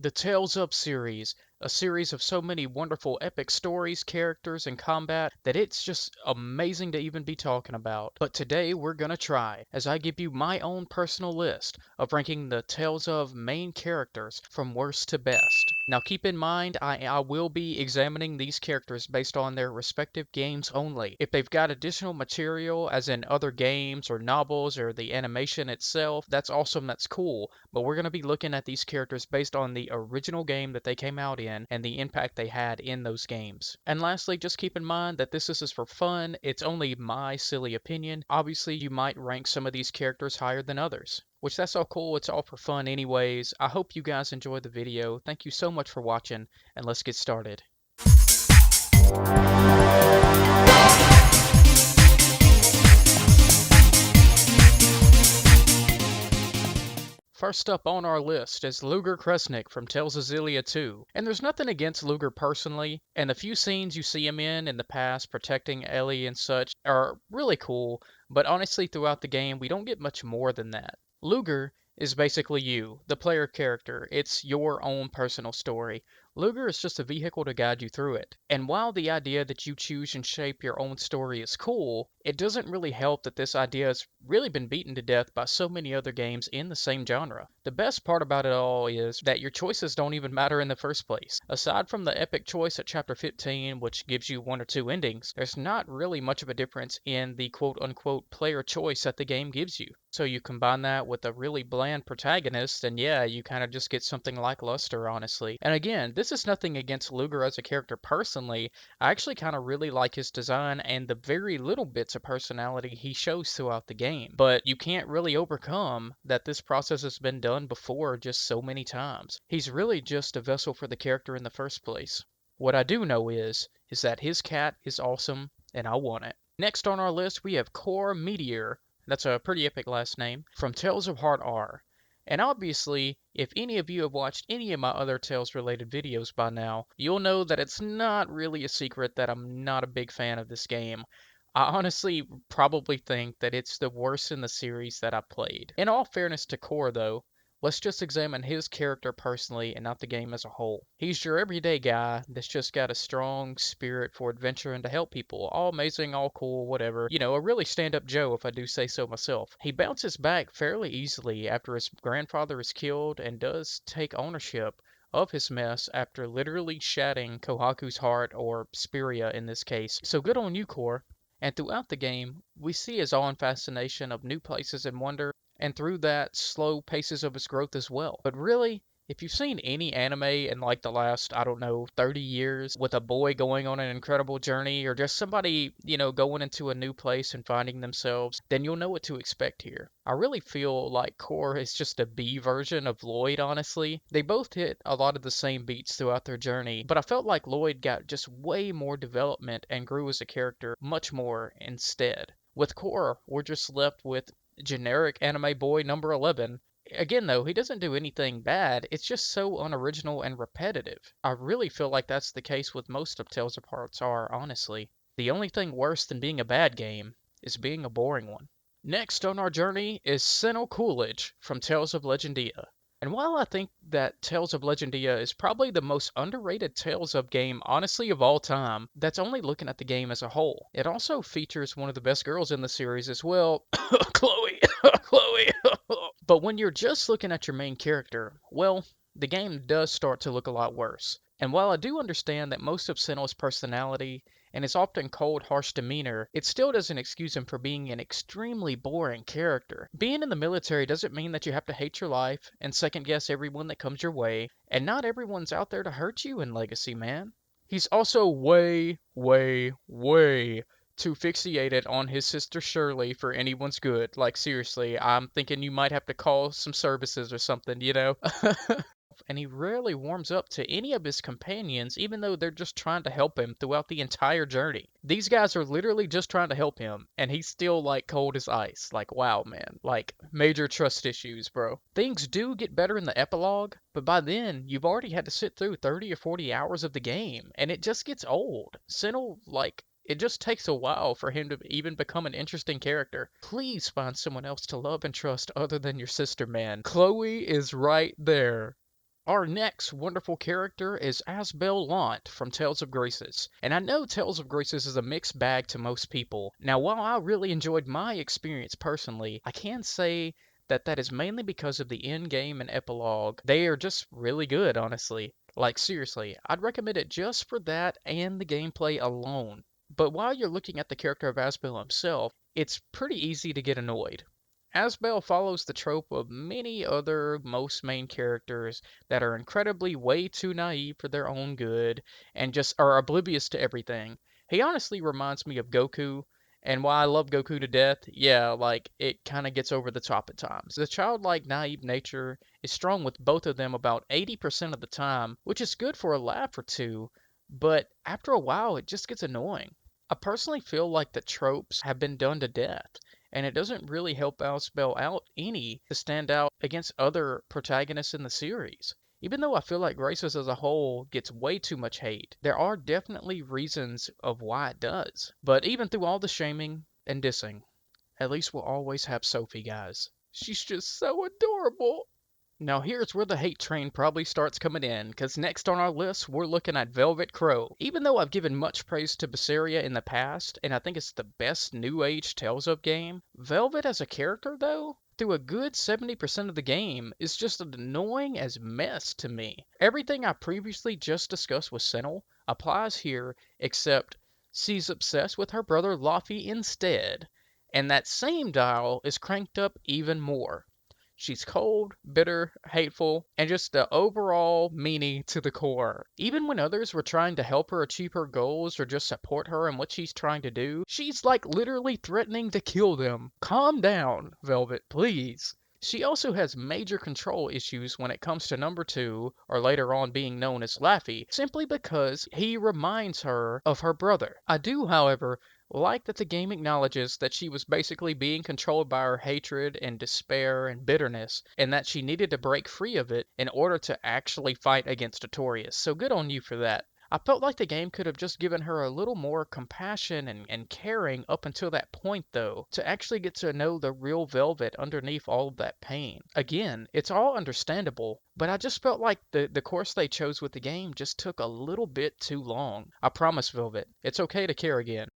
The Tales of series, a series of so many wonderful epic stories, characters, and combat that it's just amazing to even be talking about. But today we're gonna try, as I give you my own personal list of ranking the Tales of main characters from worst to best. Now keep in mind, I will be examining these characters based on their respective games only. If they've got additional material, as in other games or novels or the animation itself, that's awesome, that's cool. But we're going to be looking at these characters based on the original game that they came out in and the impact they had in those games. And lastly, just keep in mind that this is for fun. It's only my silly opinion. Obviously, you might rank some of these characters higher than others, which that's all cool. It's all for fun anyways. I hope you guys enjoyed the video. Thank you so much for watching, and let's get started. First up on our list is Luger from Tales of Xillia 2. And there's nothing against Luger personally, and the few scenes you see him in the past protecting Ellie and such are really cool, but honestly throughout the game we don't get much more than that. Luger is basically you, the player character. It's your own personal story. Luger is just a vehicle to guide you through it. And while the idea that you choose and shape your own story is cool, it doesn't really help that this idea has really been beaten to death by so many other games in the same genre. The best part about it all is that your choices don't even matter in the first place. Aside from the epic choice at chapter 15, which gives you one or two endings, there's not really much of a difference in the quote-unquote player choice that the game gives you. So you combine that with a really bland protagonist, and yeah, you kind of just get something lackluster, honestly. And again, this is nothing against Luger as a character personally. I actually kind of really like his design and the very little bits of personality he shows throughout the game. But you can't really overcome that this process has been done before just so many times. He's really just a vessel for the character in the first place. What I do know is that his cat is awesome, and I want it. Next on our list, we have Core Meteor. That's a pretty epic last name. From Tales of Heart R. And obviously, if any of you have watched any of my other Tales related videos by now, you'll know that it's not really a secret that I'm not a big fan of this game. I honestly probably think that it's the worst in the series that I've played. In all fairness to Core though, let's just examine his character personally and not the game as a whole. He's your everyday guy that's just got a strong spirit for adventure and to help people. All amazing, all cool, whatever. You know, a really stand-up Joe if I do say so myself. He bounces back fairly easily after his grandfather is killed and does take ownership of his mess after literally shatting Kohaku's heart, or Spiria in this case. So good on you, Core. And throughout the game, we see his awe and fascination of new places and wonder, and through that, slow paces of his growth as well. But really, if you've seen any anime in like the last, I don't know, 30 years with a boy going on an incredible journey or just somebody, going into a new place and finding themselves, then you'll know what to expect here. I really feel like Core is just a B version of Lloyd, honestly. They both hit a lot of the same beats throughout their journey, but I felt like Lloyd got just way more development and grew as a character much more instead. With Core, we're just left with generic anime boy number 11. Again, though, he doesn't do anything bad, it's just so unoriginal and repetitive. I really feel like that's the case with most of Tales of Hearts R, honestly. The only thing worse than being a bad game is being a boring one. Next on our journey is Sinal Coolidge from Tales of Legendia. And while I think that Tales of Legendia is probably the most underrated Tales of game, honestly, of all time, that's only looking at the game as a whole. It also features one of the best girls in the series as well, Chloe. Chloe. But when you're just looking at your main character, well, the game does start to look a lot worse. And while I do understand that most of Senna's personality and his often cold, harsh demeanor, it still doesn't excuse him for being an extremely boring character. Being in the military doesn't mean that you have to hate your life and second guess everyone that comes your way, and not everyone's out there to hurt you in Legacy, man. He's also way, way, way too fixated on his sister Shirley for anyone's good. Like, seriously, I'm thinking you might have to call some services or something, And he rarely warms up to any of his companions, even though they're just trying to help him throughout the entire journey. These guys are literally just trying to help him, and he's still like cold as ice. Like, wow, man. Like, major trust issues, bro. Things do get better in the epilogue, but by then, you've already had to sit through 30 or 40 hours of the game, and it just gets old. Sinnoh, it just takes a while for him to even become an interesting character. Please find someone else to love and trust other than your sister, man. Chloe is right there. Our next wonderful character is Asbel Lant from Tales of Graces. And I know Tales of Graces is a mixed bag to most people. Now, while I really enjoyed my experience personally, I can say that that is mainly because of the end game and epilogue. They are just really good, honestly. Like, seriously, I'd recommend it just for that and the gameplay alone. But while you're looking at the character of Asbel himself, it's pretty easy to get annoyed. Asbel follows the trope of many other most main characters that are incredibly way too naive for their own good and just are oblivious to everything. He honestly reminds me of Goku, and while I love Goku to death, yeah, like it kind of gets over the top at times. The childlike naive nature is strong with both of them about 80% of the time, which is good for a laugh or two, but after a while it just gets annoying. I personally feel like the tropes have been done to death, and it doesn't really help Spell out any to stand out against other protagonists in the series. Even though I feel like Graces as a whole gets way too much hate, there are definitely reasons of why it does. But even through all the shaming and dissing, at least we'll always have Sophie, guys. She's just so adorable. Now here's where the hate train probably starts coming in, cause next on our list we're looking at Velvet Crow. Even though I've given much praise to Berseria in the past, and I think it's the best New Age Tales of game, Velvet as a character though, through a good 70% of the game, is just as annoying as mess to me. Everything I previously just discussed with Sinal applies here, except she's obsessed with her brother Laffy instead, and that same dial is cranked up even more. She's cold, bitter, hateful, and just the overall meanie to the core. Even when others were trying to help her achieve her goals or just support her in what she's trying to do, she's like literally threatening to kill them. Calm down, Velvet, please. She also has major control issues when it comes to number two, or later on being known as Laffy, simply because he reminds her of her brother. I do, however, like that the game acknowledges that she was basically being controlled by her hatred and despair and bitterness, and that she needed to break free of it in order to actually fight against Artorias. So good on you for that. I felt like the game could have just given her a little more compassion and caring up until that point, though, to actually get to know the real Velvet underneath all of that pain. Again, it's all understandable, but I just felt like the course they chose with the game just took a little bit too long. I promise, Velvet, it's okay to care again.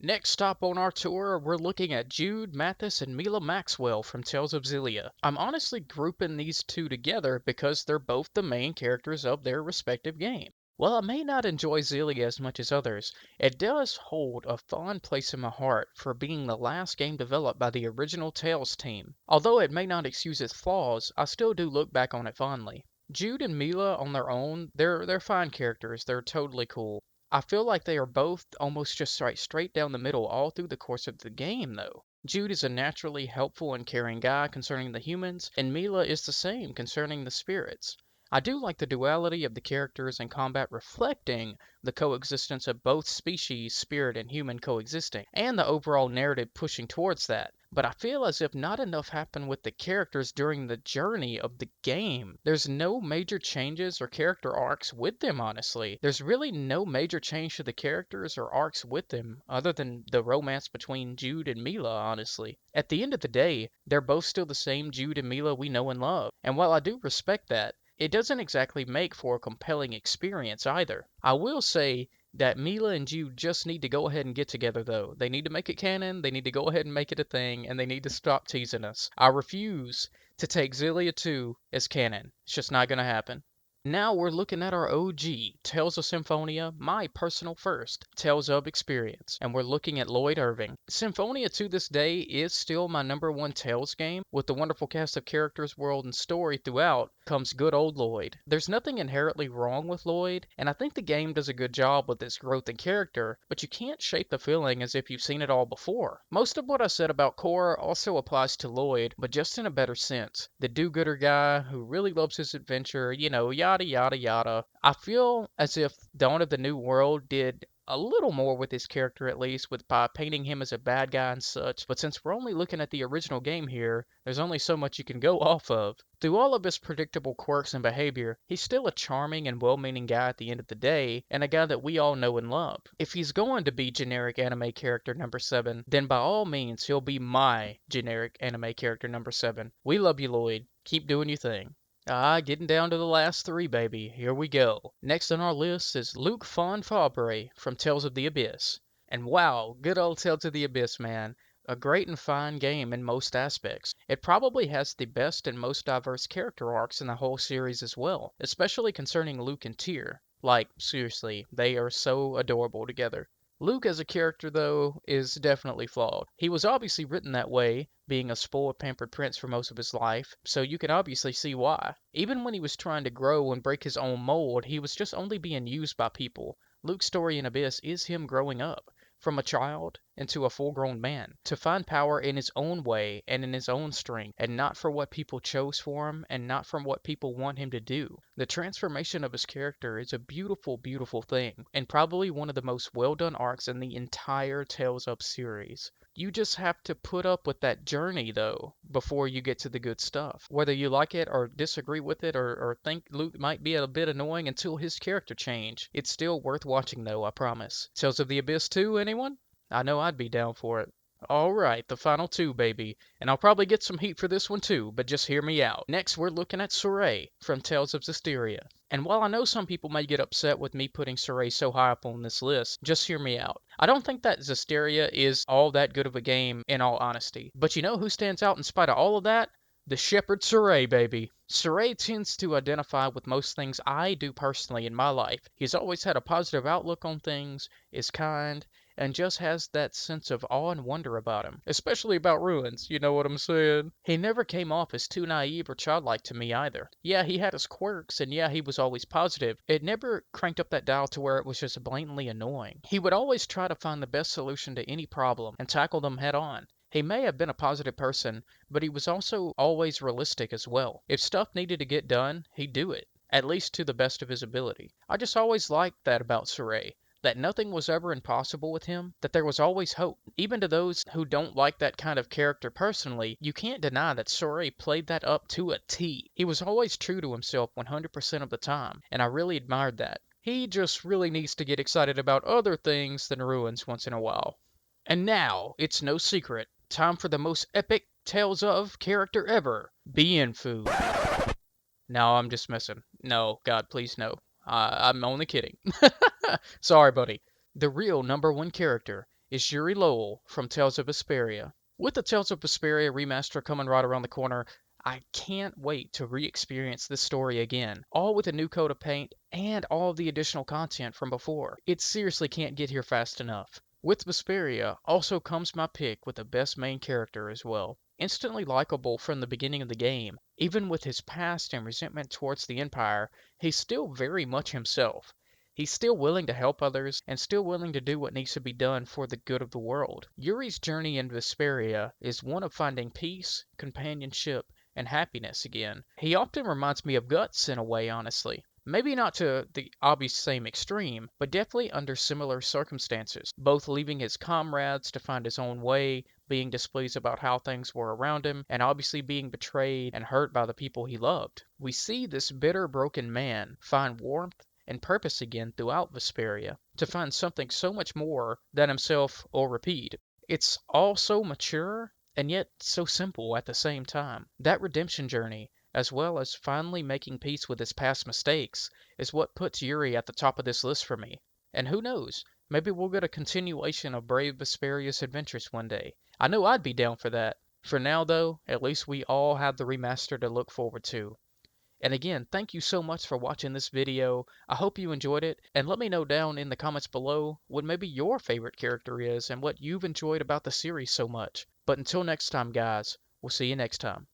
Next stop on our tour, we're looking at Jude, Mathis, and Mila Maxwell from Tales of Xillia. I'm honestly grouping these two together because they're both the main characters of their respective game. While I may not enjoy Xillia as much as others, it does hold a fond place in my heart for being the last game developed by the original Tales team. Although it may not excuse its flaws, I still do look back on it fondly. Jude and Mila on their own, they're fine characters. They're totally cool. I feel like they are both almost just right straight down the middle all through the course of the game, though. Jude is a naturally helpful and caring guy concerning the humans, and Mila is the same concerning the spirits. I do like the duality of the characters and combat reflecting the coexistence of both species, spirit and human coexisting, and the overall narrative pushing towards that. But I feel as if not enough happened with the characters during the journey of the game. There's no major changes or character arcs with them, honestly. There's really no major change to the characters or arcs with them, other than the romance between Jude and Mila, honestly. At the end of the day, they're both still the same Jude and Mila we know and love. And while I do respect that, it doesn't exactly make for a compelling experience either. I will say that Mila and Jude just need to go ahead and get together, though. They need to make it canon, they need to go ahead and make it a thing, and they need to stop teasing us. I refuse to take Xillia 2 as canon. It's just not gonna happen. Now we're looking at our OG, Tales of Symphonia, my personal first Tales of experience, and we're looking at Lloyd Irving. Symphonia to this day is still my number one Tales game. With the wonderful cast of characters, world, and story throughout comes good old Lloyd. There's nothing inherently wrong with Lloyd, and I think the game does a good job with its growth in character, but you can't shape the feeling as if you've seen it all before. Most of what I said about Cora also applies to Lloyd, but just in a better sense. The do-gooder guy who really loves his adventure, yada yada yada. I feel as if Dawn of the New World did a little more with his character, at least with by painting him as a bad guy and such, but since we're only looking at the original game here, there's only so much you can go off of. Through all of his predictable quirks and behavior, he's still a charming and well-meaning guy at the end of the day, and a guy that we all know and love. If he's going to be generic anime character number 7, then by all means he'll be my generic anime character number 7. We love you, Lloyd. Keep doing your thing. Getting down to the last three, baby. Here we go. Next on our list is Luke Fawn Fabry from Tales of the Abyss. And wow, good old Tales of the Abyss, man. A great and fine game in most aspects. It probably has the best and most diverse character arcs in the whole series as well, especially concerning Luke and Tyr. Like, seriously, they are so adorable together. Luke as a character, though, is definitely flawed. He was obviously written that way, being a spoiled, pampered prince for most of his life, so you can obviously see why. Even when he was trying to grow and break his own mold, he was just only being used by people. Luke's story in Abyss is him growing up, from a child into a full-grown man, to find power in his own way and in his own strength, and not for what people chose for him and not from what people want him to do. The transformation of his character is a beautiful, beautiful thing, and probably one of the most well-done arcs in the entire Tales of series. You just have to put up with that journey, though, before you get to the good stuff. Whether you like it or disagree with it or think Luke might be a bit annoying until his character change, it's still worth watching, though, I promise. Tales of the Abyss 2, anyone? I know I'd be down for it. Alright, the final two, baby. And I'll probably get some heat for this one too, but just hear me out. Next, we're looking at Surrey from Tales of Zestiria. And while I know some people may get upset with me putting Surrey so high up on this list, just hear me out. I don't think that Zestiria is all that good of a game, in all honesty. But you know who stands out in spite of all of that? The Shepherd Surrey, baby. Surrey tends to identify with most things I do personally in my life. He's always had a positive outlook on things, is kind, and just has that sense of awe and wonder about him. Especially about ruins, you know what I'm saying? He never came off as too naive or childlike to me either. Yeah, he had his quirks, and yeah, he was always positive. It never cranked up that dial to where it was just blatantly annoying. He would always try to find the best solution to any problem and tackle them head on. He may have been a positive person, but he was also always realistic as well. If stuff needed to get done, he'd do it, at least to the best of his ability. I just always liked that about Surrey, that nothing was ever impossible with him, that there was always hope. Even to those who don't like that kind of character personally, you can't deny that Surrey played that up to a T. He was always true to himself 100% of the time, and I really admired that. He just really needs to get excited about other things than ruins once in a while. And now, it's no secret, time for the most epic Tales of character ever, being food. No, I'm just messing. No, God, please no. I'm only kidding. Sorry, buddy. The real number one character is Yuri Lowell from Tales of Vesperia. With the Tales of Vesperia remaster coming right around the corner, I can't wait to re-experience this story again, all with a new coat of paint and all the additional content from before. It seriously can't get here fast enough. With Vesperia also comes my pick with the best main character as well. Instantly likable from the beginning of the game, even with his past and resentment towards the Empire, he's still very much himself. He's still willing to help others and still willing to do what needs to be done for the good of the world. Yuri's journey in Vesperia is one of finding peace, companionship, and happiness again. He often reminds me of Guts in a way, honestly. Maybe not to the obvious same extreme, but definitely under similar circumstances, both leaving his comrades to find his own way, being displeased about how things were around him, and obviously being betrayed and hurt by the people he loved. We see this bitter, broken man find warmth and purpose again throughout Vesperia, to find something so much more than himself or repeat. It's all so mature, and yet so simple at the same time. That redemption journey, as well as finally making peace with his past mistakes, is what puts Yuri at the top of this list for me. And who knows, maybe we'll get a continuation of Brave Vesperia's adventures one day. I know I'd be down for that. For now, though, at least we all have the remaster to look forward to. And again, thank you so much for watching this video. I hope you enjoyed it, and let me know down in the comments below what maybe your favorite character is and what you've enjoyed about the series so much. But until next time, guys, we'll see you next time.